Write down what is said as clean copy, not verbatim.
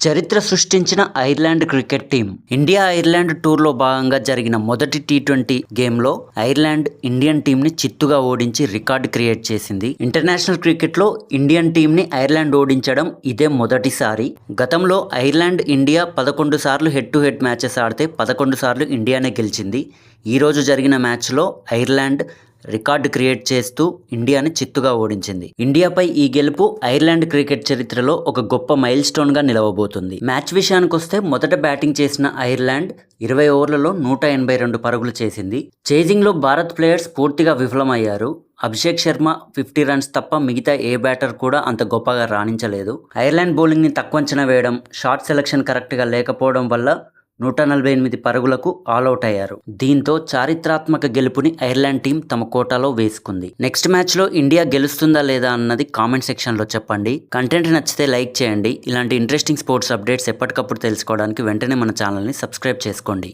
చరిత్ర సృష్టించిన Ireland cricket team. India Ireland టూర్లో భాగంగా జరిగిన మొదటి టీ20 గేమ్లో ఐర్లాండ్ ఇండియన్ టీంని చిత్తుగా ఓడించి రికార్డు క్రియేట్ చేసింది. ఇంటర్నేషనల్ క్రికెట్లో ఇండియన్ టీంని ఐర్లాండ్ ఓడించడం ఇదే మొదటిసారి. గతంలో ఐర్లాండ్ ఇండియా 11 సార్లు హెడ్ టు హెడ్ మ్యాచెస్ ఆడితే 11 సార్లు ఇండియానే గెలిచింది. ఈరోజు జరిగిన మ్యాచ్లో ఐర్లాండ్ రికార్డు క్రియేట్ చేస్తూ ఇండియాని చిత్తుగా ఓడించింది. ఇండియాపై ఈ గెలుపు ఐర్లాండ్ క్రికెట్ చరిత్రలో ఒక గొప్ప మైల్ స్టోన్ గా నిలవబోతుంది. మ్యాచ్ విషయానికి వస్తే మొదట బ్యాటింగ్ చేసిన ఐర్లాండ్ 20 ఓవర్లలో 182 పరుగులు చేసింది. చేజింగ్ లో భారత్ ప్లేయర్స్ పూర్తిగా విఫలమయ్యారు. అభిషేక్ శర్మ 50 రన్స్ తప్ప మిగతా ఏ బ్యాటర్ కూడా అంత గొప్పగా రాణించలేదు. ఐర్లాండ్ బౌలింగ్ ని తక్కువ అంచనా వేయడం, షాట్ సెలక్షన్ కరెక్ట్ గా లేకపోవడం వల్ల 148 పరుగులకు ఆల్అవుట్ అయ్యారు. దీంతో చారిత్రాత్మక గెలుపుని ఐర్లాండ్ టీం తమ కోటాలో వేసుకుంది. నెక్స్ట్ మ్యాచ్ లో ఇండియా గెలుస్తుందా లేదా అన్నది కామెంట్ సెక్షన్ లో చెప్పండి. కంటెంట్ నచ్చితే లైక్ చేయండి. ఇలాంటి ఇంట్రెస్టింగ్ స్పోర్ట్స్ అప్డేట్స్ ఎప్పటికప్పుడు తెలుసుకోవడానికి వెంటనే మన ఛానల్ ని సబ్స్క్రైబ్ చేసుకోండి.